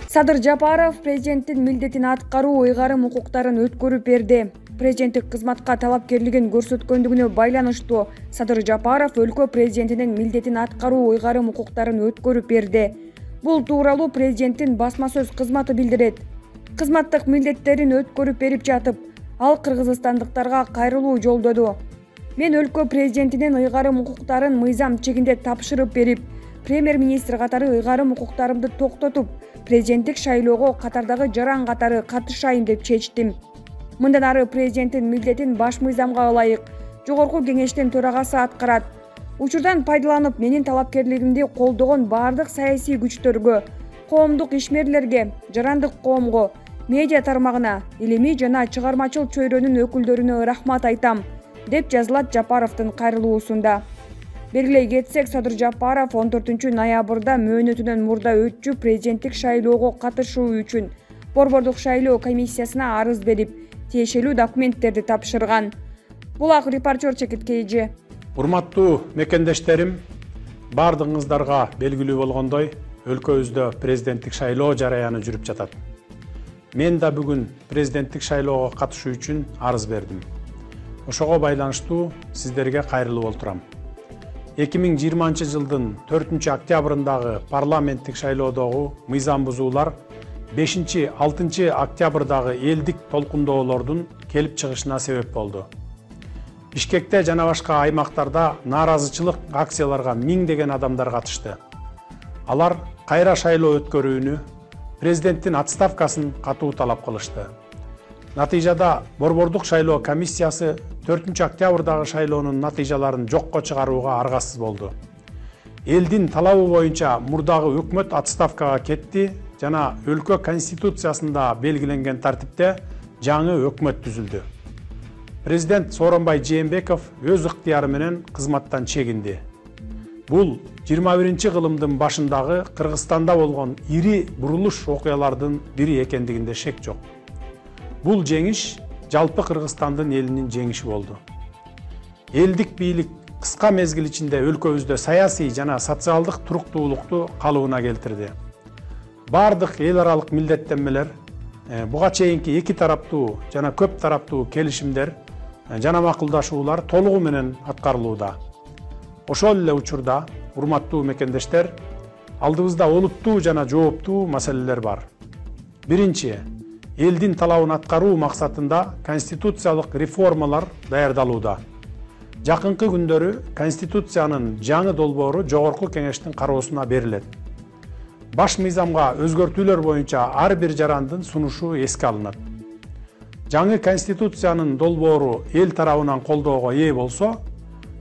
Садыр Жапаров президенттин милдетин аткаруу ыйгарым укуктарын өткөрүп берди. Президенттик кызматка талапкерлигин көрсөткөндүгүнө байланыштуу Садыр Жапаров өлкө президентинин милдетин аткаруу ыйгарым укуктарын өткөрүп берди. Бул тууралуу президенттин басма сөз кызматы билдирет. Кызматтык милдеттерин өткөрүп берип жатып, ал кыргызстандыктарга кайрылуу жолдоду. Мен өлкө президентинин ыйгарым укуктарын мыйзам чегинде тапшырып берип, премьер-министр катары ыйгарым укуктарымды токтотуп, президенттик шайлоого катардагы жаран катары катышайын деп чечтим. Мындан ары президенттин милдетин баш мыйзамга ылайык Жогорку кеңештин төрагасы аткарат. Учурдан пайдаланып, менин талапкерлигимди колдогон бардык саясий күчтөргө, коомдук ишмерлерге, жарандык коомго, медиа тармагына, илимий жана чыгармачыл чөйрөнүн өкүлдөрүнө рахмат айтам, деп жазылат Жапаровдун кайрылуусунда. Белгилей кетсек, Садыр Жапаров 14 ноябрда мөөнөтүнөн мурда өтчү президенттик шайлоого катышуу үчүн Борбордук шайлоо комиссиясына арыз берип, тиешелүү документтерди тапшырган. Булак репортер Чекит Кейжи. Урматтуу мекендештерим, бардыгыңыздарга белгилүү болгондой, өлкөбүздө президенттик шайлоо жараяны жүрүп жатат. Мен да бүгүн президенттик шайлоого катышуу үчүн арыз бердим. Ошого байланыштуу сиздерге кайрылып олтурам. 2020 жылдын 4 октябрындагы парламенттик шайлоодогу мыйзам бузуулар 5-6 октябрдагы элдик толкундоолордун келип чыгышына себеп болду. Бишкекте жана башка аймактарда нааразычылык акцияларга миңдеген адамдар катышты. Алар кайра шайлоо өткөрүүнү, президенттин отставкасын катуу талап кылышты. Натыйжада Борбордук шайлоо комиссиясы 4 октябрдагы шайлоонун натыйжаларын жокко чыгарууга аргасыз болду. Элдин талабы боюнча мурдагы өкмөт отставкага кетти жана өлкө конституциясында белгиленген тартипте жаңы өкмөт түзүлдү. Президент Сооронбай Жээнбеков өз ыктыяры менен кызматтан чегинди. Бул 21-кылымдын башындагы Кыргызстанда болгон ири бурулуш окуялардын бири экендигинде шек жок. Бул жеңиш жалпы Кыргызстандын элинин жеңиши болду. Элдик бийлик кыска мезгил ичинде өлкөбүздө саясий жана социалдык туруктуулукту калыбына келтирди. Бардык эл аралык милдеттенмелер, буга чейинки эки тараптуу жана көп тараптуу келишимдер жана макулдашуулар толугу менен аткарылууда. Ошол эле учурда, урматтуу мекендештер, алдыбызда олуттуу жана жооптуу маселелер бар. Биринчи, элдин талабын аткаруу максатында конституциялык реформалар даярдалууда. Жакынкы күндөрү Конституциянын жаңы долбоору Жогорку кеңештин кароосуна берилет. Баш мыйзамга өзгөртүүлөр боюнча ар бир жарандын сунушу эске алынат. Жаңы Конституциянын долбоору эл тарабынан колдоого ээ болсо,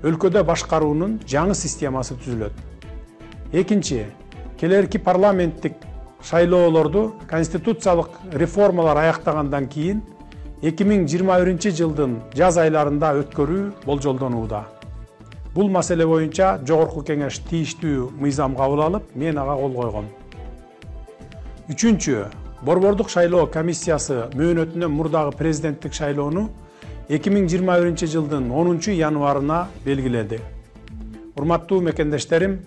өлкөдө башкаруунун жаңы системасы түзүлөт. Экинчи, келерки парламенттик шайлоолорду конституциялык реформалар аяктагандан кийин 2021 жылдын жаз айларында өткөрүү болжолдонууда. Бул маселе боюнча Жогорку кеңеш тийиштүү мыйзам кабыл алып, мен ага кол койгом. Үчүнчү, Борбордук шайлоо комиссиясы мөөнөтүнөн мурдагы президенттик шайлоону 2021 жылдын 10 январына белгиледи. Урматтуу мекендештерим,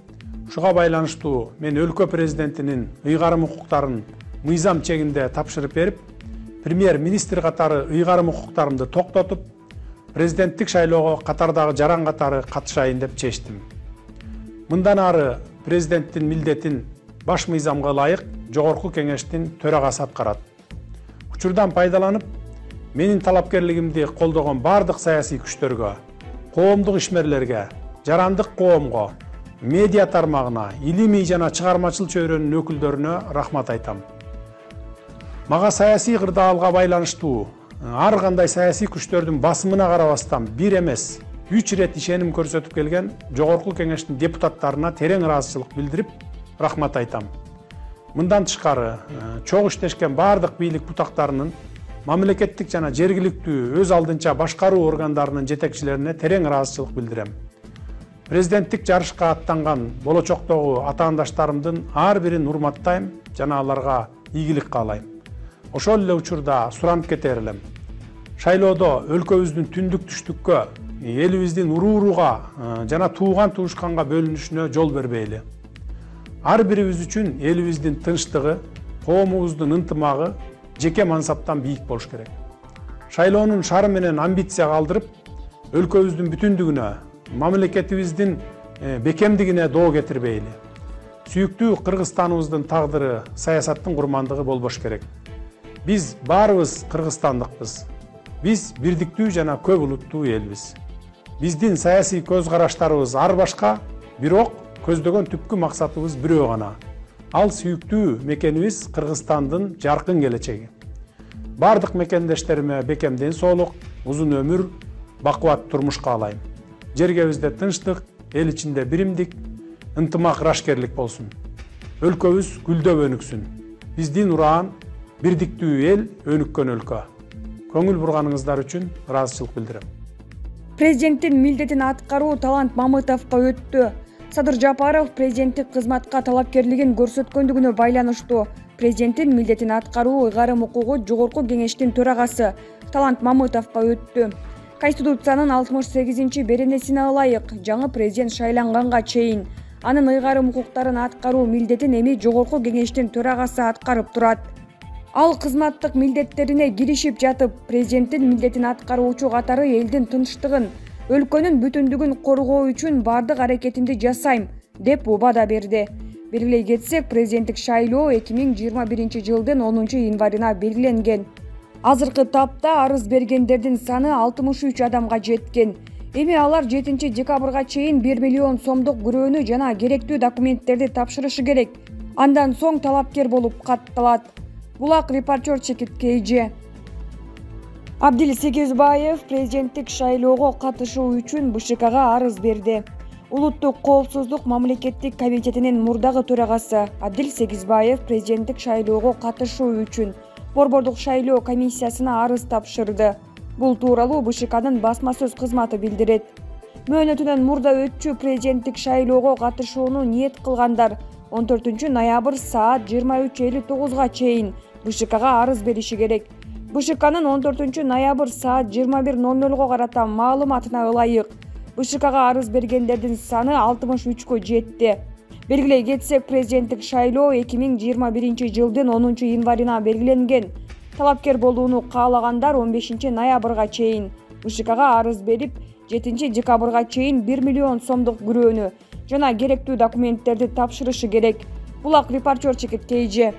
ушуга байланыштуу мен өлкө президентинин ыйгарым укуктарын мыйзам чегинде тапшырып берип, премьер-министр катары ыйгарым укуктарымды токтотуп, президенттик шайлоого катардагы жаран катары катышайын деп чечтим. Мындан ары президенттин милдетин баш мыйзамга ылайык Жогорку кеңештин төрагасы аткарат. Учурдан пайдаланып, менин талапкерлигимди колдогон бардык саясий күчтөргө, коомдук ишмерлерге, жарандык коомго, медиа тармагына, илимий жана чыгармачыл чөйрөнүн өкүлдөрүнө рахмат айтам. Мага саясий кырдаалга байланыштуу ар кандай саясий күчтөрдүн басымына карабастан бир эмес 3 ирет ишеним көрсөтүп келген Жогорку кеңештин депутаттарына терең ыраазычылык билдирип рахмат айтам. Мындан тышкары чогуу иштешкен бардык бийлик бутактарынын, мамлекеттик жана жергиликтүү өз алдынча башкаруу органдарынын жетекчилерине терең ыраазычылык билдирем. Президенттик жарышка аттанган болочоктогу атаандаштарымдын ар бирин урматтайм жана аларга ийгилик каалайм. Ошол эле учурда суранып кетер элем. Шайлоодо өлкөбүздүн түндүк түштүккө элибиздин урууруга жана тууган туушканга бөлүнүшүнө жол бербейли. Ар бирибиз үчүн элибиздин тынчтыгы, коомубуздун ынтымагы жеке мансаптан бийик болуш керек. Шайлоонун шары менен амбиция калтырып, өлкөбүздүн бүтүндүгүнө, мамлекетибиздин бекемдигине доо кетирбейли. Сүйүктүү Кыргызстаныбыздын тагдыры саясаттын курмандыгы болбош керек. Биз баарыбыз кыргызстандыкпыз. Биз бирдиктүү жана көп улуттуу элбиз. Биздин саясий көз караштарыбыз ар башка, бирок көздөгөн түпкү максатыбыз бирөө гана. Ал сүйүктүү мекенибиз Кыргызстандын жаркын келечеги. Бардык мекендештериме бекем ден соолук, узун өмүр, бакубат турмуш каалайм. Жергебизде тынчтык, эл ичинде биримдик, ынтымак, ырашкерлик болсун. Өлкөбүз гүлдөп өнүксүн. Биздин ураан бирдиктүү эл, өнүккөн өлкө. Көңүл бурганыңыздар үчүн ыраазычылык билдирем. Президенттин милдетин аткаруу Талант Мамытовго өттү. Садыр Жапаров президенттик кызматка талапкерлигин көрсөткөндүгүнө байланыштуу президенттин милдетин аткаруу ыйгарым укугу жогорку кеңештин төрагасы Талант Мамытовго өттү. Конституциянын 68-беренесине ылайык жаңы президент шайланганга чейин анын ыйгарым укуктарын аткаруу милдетин эми жогорку кеңештин төрагасы аткарып турат. Ал кызматтык милдеттерине киришип жатып, президенттин милдетин аткаруучу катары элдин тынчтыгын, өлкөнүн бүтүндүгүн коргоо үчүн бардык аракетимди жасайм деп убада берди. Белгилей кетсек, президенттик шайлоо 2021-жылдын 10-январына белгиленген. Азыркы тапта арыз бергендердин саны 63 адамга жеткен. Эми алар 7-декабрга чейин 1 миллион сомдук күрөөнү жана керектүү документтерди тапшырышы керек. Андан соң талапкер болуп катталат. Булак репортер Чекит Кейже. Абдил Сегизбаев президенттик шайлоого катышуу үчүн БШКга арыз берди. Улуттук коопсуздук мамлекеттик комитетинин мурдагы төрагасы Абдил Сегизбаев президенттик шайлоого катышуу үчүн Борбордук шайлоо комиссиясына арыз тапшырды. Бул тууралуу БШКнын басма сөз кызматы билдирет. Мөөнөтүнөн мурда өтчү президенттик шайлоого катышууну ниет кылгандар 14-ноябрь саат 23:59 чейин БШКга арыз бериши керек. БШКнын 14-ноябрь саат 21:00 карата маалыматына ылайык БШКга арыз бергендердин саны 63-кө жетти. Белгилей кетсек, президенттик шайлоо 2021-жылдын 10-январына белгиленген. Талапкер болууну каалагандар 15-ноябрга чейин БШКга арыз берип, 7-декабрга чейин 1 миллион сомдук күрөөнү жана керектүү документтерди тапшырышы керек. Булак репортер Чекит Кейже.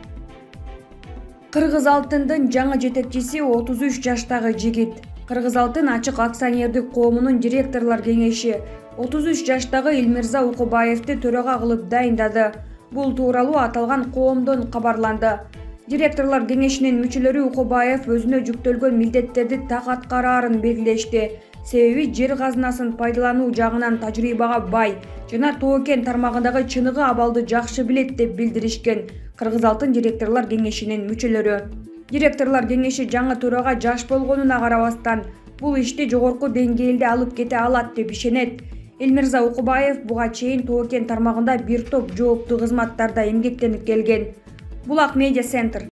Кыргыз алтындын жаңы жетекчиси 33 жаштагы жигит. Кыргыз алтын ачык акционердик коомунун директорлор кеңеши 33 жаштагы Элмирза Укубаевди төрага кылып дайындады. Бул тууралуу аталган коомдон кабарланды. Директорлор кеңешинин мүчөлөрү Укубаев өзүнө жүктөлгөн милдеттерди так аткараарын белгилешти. Себеби жер казынасын пайдалануу жагынан тажрыйбага бай жана Тоо-Кен тармагындагы чыныгы абалды жакшы билет деп билдиришкен Кыргыз алтын директорлор кеңешинин мүчөлөрү. Директорлор кеңеши жаңы төрага жаш болгонуна карабастан бул ишти жогорку деңгээлде алып кете алат деп ишенет. Элмирза Укубаев буга чейин Тоо-Кен тармагында бир топ жооптуу кызматтарда эмгектенип келген. Булак медиа центр.